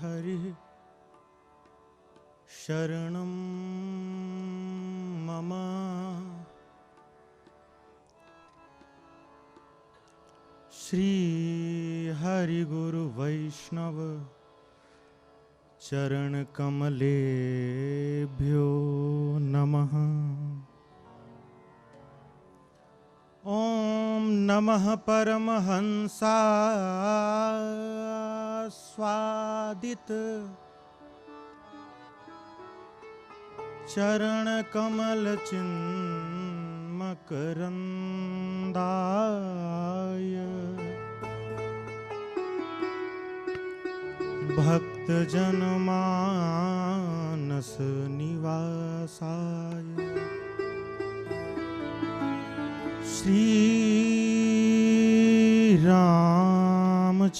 हरि शरणं मम। श्री हरि गुरु वैष्णव चरण कमलेभ्यो नमः। ओम नमः परमहंसास्वादित चरण कमल चिन्मकरन्दाय भक्त जनमानस निवासाय श्री रामचंद्राय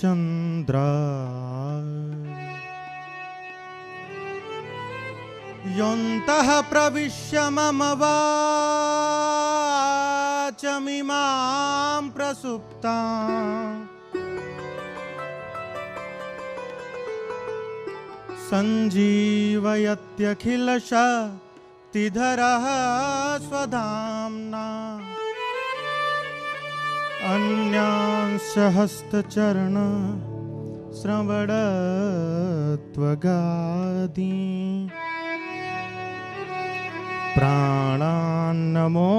योऽन्तः प्रविश्य मम वाचमिमां प्रसुप्तां सञ्जीवयत्यखिलशक्तिधरः स्वधाम्ना अन्यांश हस्तचरण श्रवणत्वगादीन् प्राणान्नमो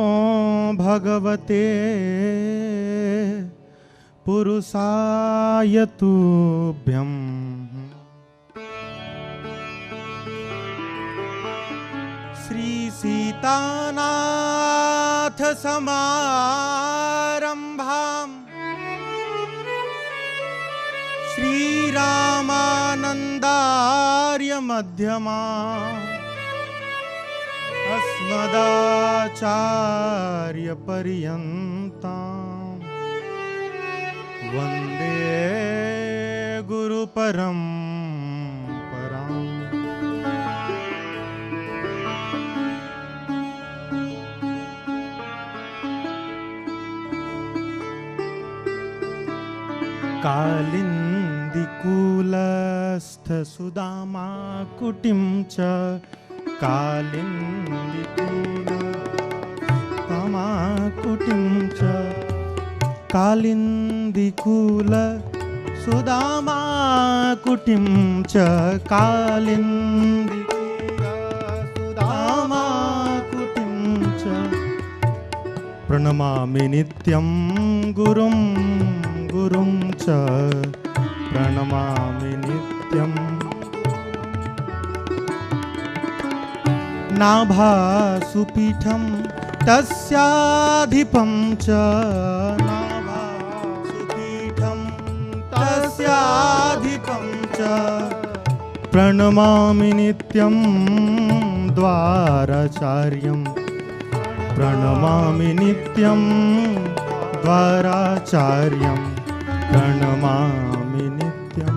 भगवते पुरुषाय तुभ्यं। श्री सीतानाथ समारंभां श्री रामानंदार्य मध्यमाम् अस्मदाचार्य पर्यन्तां वन्दे गुरु परम्पराम्। कालिन्दिकूलस्थ सुदामा कुटिं च कालिन्दिकूलतमाकुटिं च कालिन्दिकूल सुदामाकुटिं च कालिन्दिकूलसुदामाकुटिं च प्रणमामि नित्यं गुरुं गुरुं च प्रणमामि नित्यम्। नाभासुपीठं तस्याधिपं च नाभासुपीठं तस्याधिपं च प्रणमामि नित्यं द्वाराचार्यं प्रणमामि नित्यं द्वाराचार्यं प्रणमामि नित्यं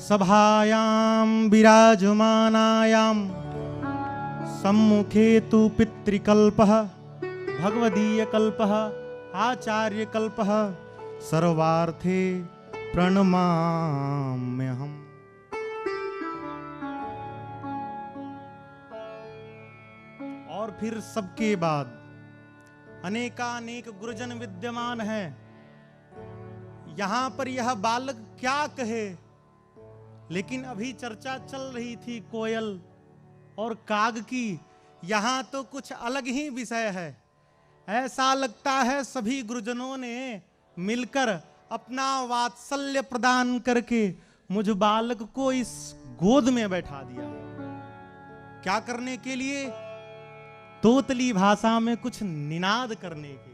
सभायां विराजमानायां सम्मुखे तु पितृकल्पः भगवदीयकल्पः आचार्यकल्पः सर्वार्थे प्रणमाम्यहम्। और फिर सबके बाद अनेकानेक गुरुजन विद्यमान हैं। यहाँ पर यह बालक क्या कहे, लेकिन अभी चर्चा चल रही थी कोयल और काग की। यहाँ तो कुछ अलग ही विषय है। ऐसा लगता है सभी गुरुजनों ने मिलकर अपना वात्सल्य प्रदान करके मुझ बालक को इस गोद में बैठा दिया। क्या करने के लिए? तोतली भाषा में कुछ निनाद करने के।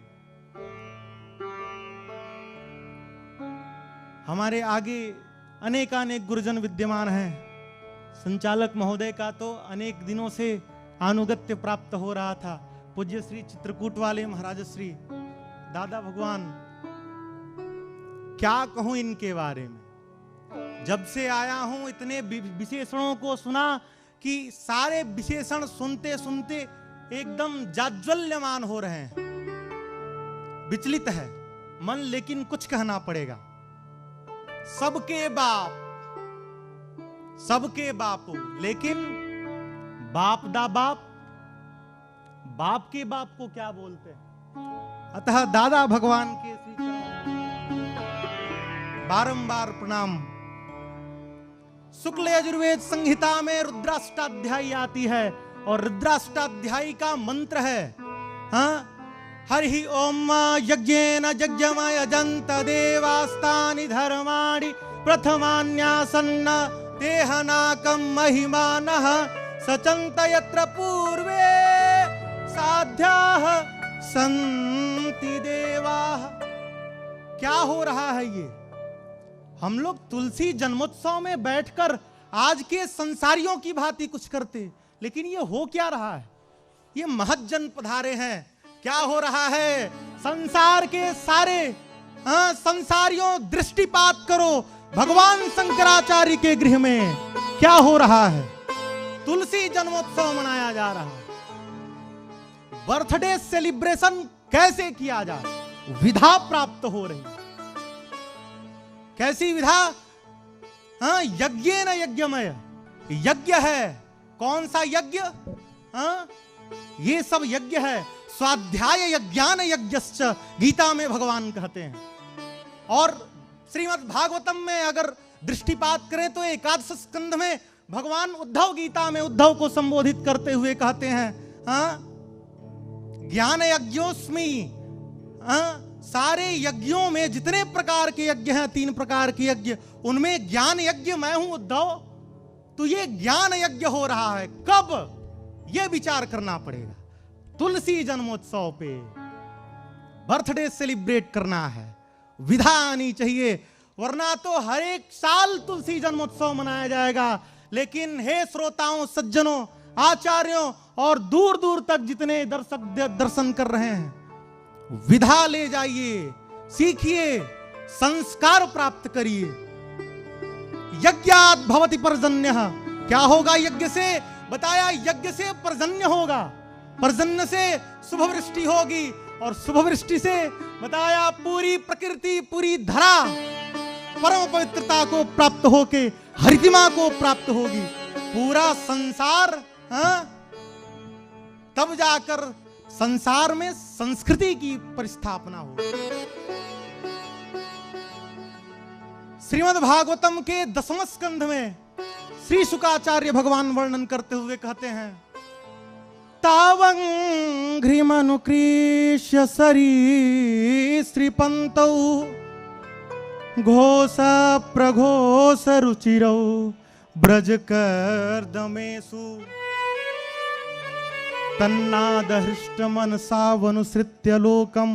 हमारे आगे अनेकानेक गुरुजन विद्यमान हैं। संचालक महोदय का तो अनेक दिनों से अनुगत्य प्राप्त हो रहा था। पूज्य श्री चित्रकूट वाले महाराज श्री दादा भगवान, क्या कहूं इनके बारे में। जब से आया हूं इतने विशेषणों को सुना कि सारे विशेषण सुनते सुनते एकदम जाज्वल्यमान हो रहे हैं। विचलित है मन, लेकिन कुछ कहना पड़ेगा। सबके बाप लेकिन बाप दा बाप, बाप के बाप को क्या बोलते हैं। अतः दादा भगवान के श्री चरणों बारंबार प्रणाम। शुक्ल यजुर्वेद संहिता में रुद्राष्टाध्यायी आती है और रुद्राष्टाध्यायी का मंत्र है हरि ओम यज्ञेन यज्ञमय जंत देवास्तानि धर्माणि प्रथमान्यासन्न तेहनाकं महिमानः सचन्त यत्र पूर्वे साध्याः सन्ति देवाः। क्या हो रहा है ये? हम लोग तुलसी जन्मोत्सव में बैठकर आज के संसारियों की भांति कुछ करते, लेकिन ये हो क्या रहा है? ये महज्जन पधारे हैं। क्या हो रहा है? संसार के सारे संसारियों दृष्टिपात करो भगवान शंकराचार्य के गृह में क्या हो रहा है? तुलसी जन्मोत्सव मनाया जा रहा है। बर्थडे सेलिब्रेशन कैसे किया जाए? विधा प्राप्त हो रही। कैसी विधा? यज्ञेन यज्ञमय, यज्ञ है। कौन सा यज्ञ? ये सब यज्ञ है। स्वाध्याय यज्ञान यज्ञश्च गीता में भगवान कहते हैं। और श्रीमद् भागवतम में अगर दृष्टिपात करें तो एकादश स्कंध में भगवान उद्धव गीता में उद्धव को संबोधित करते हुए कहते हैं ज्ञान यज्ञोस्मि। सारे यज्ञों में जितने प्रकार के यज्ञ हैं, 3 प्रकार के यज्ञ, उनमें ज्ञान यज्ञ मैं हूं उद्धव। तो ये ज्ञान यज्ञ हो रहा है कब? ये विचार करना पड़ेगा। तुलसी जन्मोत्सव पे बर्थडे सेलिब्रेट करना है, विधा आनी चाहिए, वरना तो हर एक साल तुलसी जन्मोत्सव मनाया जाएगा। लेकिन हे श्रोताओं, सज्जनों, आचार्यों और दूर दूर तक जितने दर्शक दर्शन कर रहे हैं, विधा ले जाइए, सीखिए, संस्कार प्राप्त करिए। यज्ञात् भवति पर्जन्यः। क्या होगा यज्ञ से? बताया यज्ञ से पर्जन्य होगा, पर्जन्य से शुभ वृष्टि होगी, और शुभ वृष्टि से बताया पूरी प्रकृति, पूरी धरा परम पवित्रता को प्राप्त होके हरितिमा को प्राप्त होगी। पूरा संसार तब जाकर संसार में संस्कृति की परिस्थापना होगी। श्रीमद् भागवतम के 10वें स्कंध में श्री शुकाचार्य भगवान वर्णन करते हुए कहते हैं तावंघ्रिमनुकृष्य सरीसृपन्तौ घोष प्रघोष रुचिरौ ब्रजकर्दमेषु तन्नादहृष्ट मनसावनुसृत्य लोकम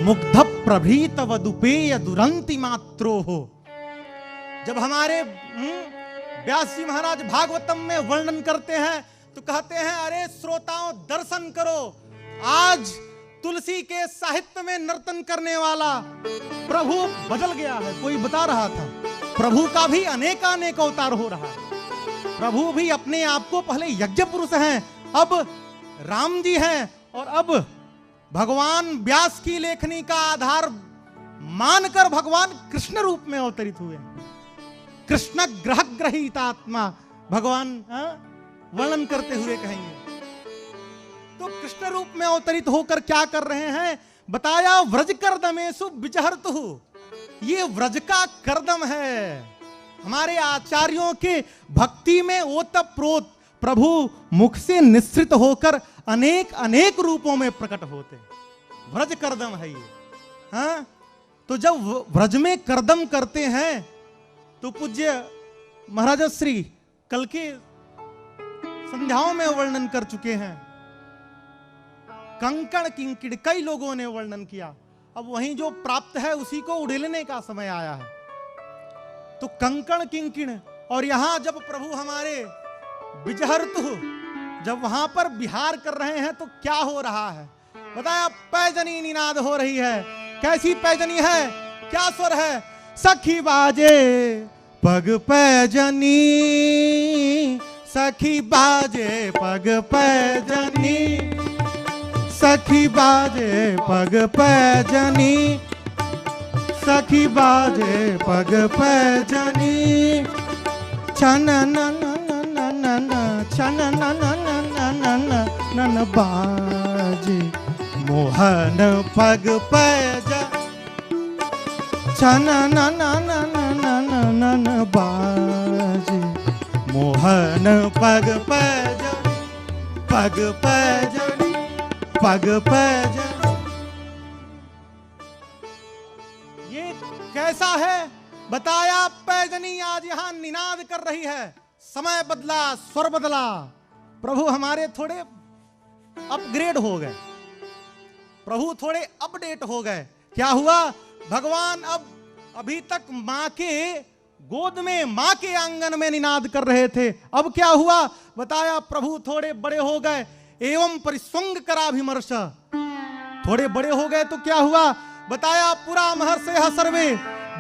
मुग्ध प्रभीत वदुपेय दुरंति मात्रो हो। जब हमारे व्यास जी महाराज भागवतम में वर्णन करते हैं तो कहते हैं अरे श्रोताओं दर्शन करो, आज तुलसी के साहित्य में नर्तन करने वाला प्रभु बदल गया है। कोई बता रहा था प्रभु का भी अनेकानेक अवतार हो रहा है। प्रभु भी अपने आप को पहले यज्ञ पुरुष हैं, अब राम जी हैं, और अब भगवान व्यास की लेखनी का आधार मानकर भगवान कृष्ण रूप में अवतरित हुए। कृष्ण ग्रह ग्रहित आत्मा भगवान वर्णन करते हुए कहेंगे। तो कृष्ण रूप में अवतरित होकर क्या कर रहे हैं? बताया व्रज कर्दमेषु विचहर्तु। ये व्रज का कर्दम है। हमारे आचार्यों के भक्ति में ओतप्रोत प्रभु मुख से निश्रित होकर अनेक अनेक रूपों में प्रकट होते। व्रज कर्दम है ये। तो जब व्रज में कर्दम करते हैं तो पूज्य महाराज श्री कल के संध्याओं में वर्णन कर चुके हैं। कंकण किंकिण कई लोगों ने वर्णन किया। अब वहीं जो प्राप्त है उसी को उड़ेलने का समय आया है। तो कंकण किंकिण, और यहां जब प्रभु हमारे विजहर्तु जब वहां पर विहार कर रहे हैं तो क्या हो रहा है? बताया पैजनी निनाद हो रही है। कैसी पैजनी है? क्या स्वर है? सखी बाजे पग पैजनी, सखी बाजे पग पैजनी, सखी बाजे पग पैजनी, सखी बाजे पग पैजनी, छन नन नन छन नन नन नन बाजे मोहन पग पैज, छन नन नन नन बाजे मोहन पग पैज, पग पैजनी, पग पैजनी। ये कैसा है बताया। पैजनी आज यहां निनाद कर रही है। समय बदला, स्वर बदला। प्रभु हमारे थोड़े अपग्रेड हो गए, प्रभु थोड़े अपडेट हो गए। क्या हुआ? भगवान अब अभी तक मां के गोद में, मां के आंगन में निनाद कर रहे थे। अब क्या हुआ बताया। प्रभु थोड़े बड़े हो गए। एवं परिस्वंग कराभिमर्श, थोड़े बड़े हो गए तो क्या हुआ बताया। पुरा महर्षय सर्वे,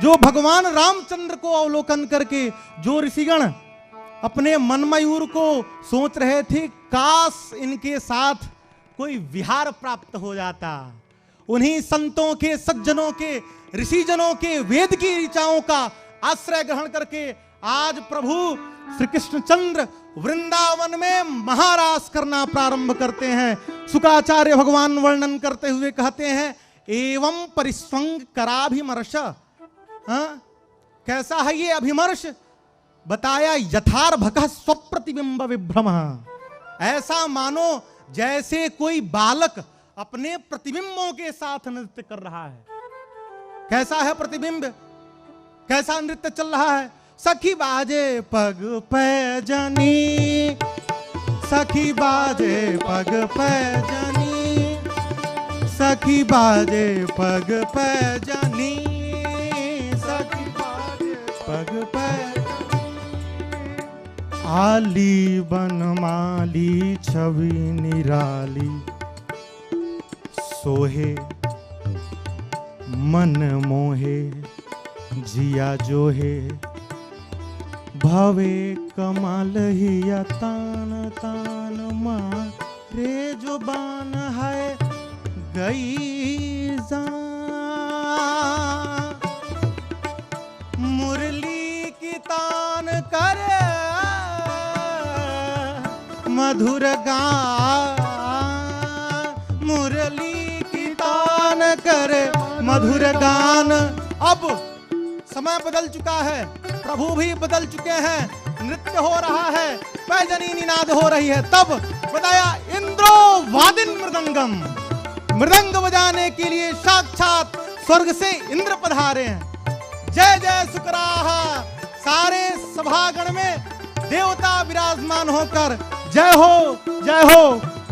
जो भगवान रामचंद्र को अवलोकन करके जो ऋषिगण अपने मन मयूर को सोच रहे थे, काश इनके साथ कोई विहार प्राप्त हो जाता। उन्हीं संतों के, सज्जनों के, ऋषिजनों के वेद की ऋचाओं का आश्रय ग्रहण करके आज प्रभु श्री कृष्णचंद्र वृंदावन में महारास करना प्रारंभ करते हैं। शुकाचार्य भगवान वर्णन करते हुए कहते हैं, एवं परिस्वंग कराभिमर्श। कैसा है ये अभिमर्श बताया। यथार्भक स्वप्रतिबिंब विभ्रम, ऐसा मानो जैसे कोई बालक अपने प्रतिबिंबों के साथ नृत्य कर रहा है। कैसा है प्रतिबिंब, कैसा नृत्य चल रहा है। सखी बाजे पग पैजनी, सखी बाजे पग पैजनी, सखी बाजे पग पैजनी, सखी बाजे पग पैजनी। आली बनमाली छवि निराली, सोहे मन मोहे जिया जो है, भवे कमाल ही या तान तान मारे जो बान है गई जान। मुरली की तान करे मधुर गान, मुरली की तान करे मधुर गान। अब समय बदल चुका है, प्रभु भी बदल चुके हैं, नृत्य हो रहा है, पैजनी निनाद हो रही है। तब बताया इंद्रो वादिन मृदंगम, मृदंग बजाने के लिए साक्षात स्वर्ग से इंद्र पधारे हैं। जय जय सुकराहा, सारे सभागण में देवता विराजमान होकर जय हो जय हो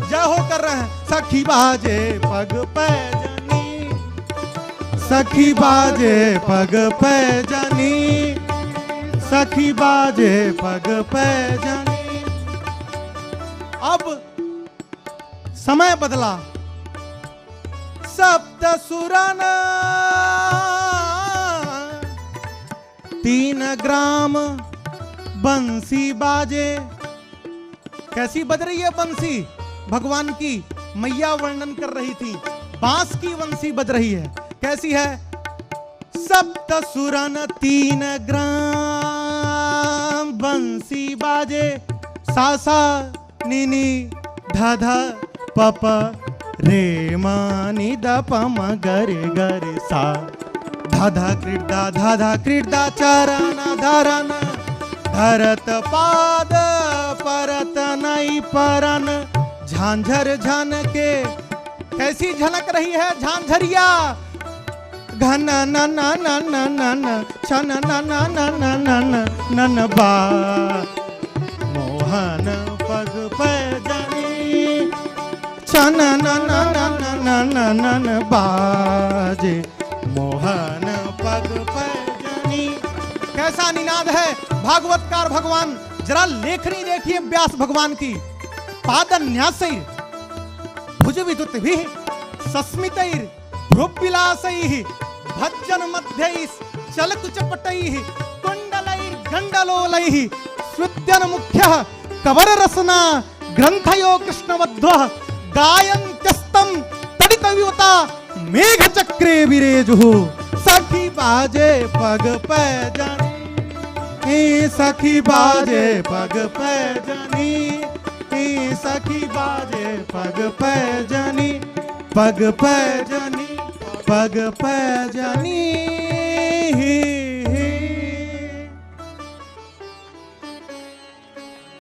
जय हो कर रहे हैं। सखी बाजे पग पैजनी, सखी बाजे पग पैजनी, सखी बाजे पग पैजनी। अब समय बदला। सप्त सुरन 3 ग्राम बंसी बाजे। कैसी बज रही है बंसी? भगवान की मैया वर्णन कर रही थी, बांस की बंसी बज रही है। कैसी है? सप्त सुरन 3 ग्राम बंसी बाजे, सासा नीनी धा पप रे मानी द पम गरे गरे सा, धा क्रीडा चरण धरन, धरत पाद परत नई परन, झांझर झन के। कैसी झलक रही है झांझरिया? घन न न न न न न छन न न न न न नन बा मोहन पग पैजनी, छन न न न न न न बाजे मोहन पग पैजनी। कैसा निनाद है भागवतकार भगवान। जरा लेखनी देखिए व्यास भगवान की। पादन्यासैर भुज विद्युतिभिः सस्मितैर भ्रुविलासैः भज्जन मध्यैः चलकुचपटैः कुण्डलैर् गण्डलोलैः स्विद्यन मुख्यः कवररसना ग्रन्थयो कृष्णवध्वः गायन्त्यस्तं मेघ चक्रे विरेज हो सखी बाजे पग पैजनी, सखी बाजे पग पैजनी, सखी बाजे पग पैजनी, पग पैजनी, पग पैजनी।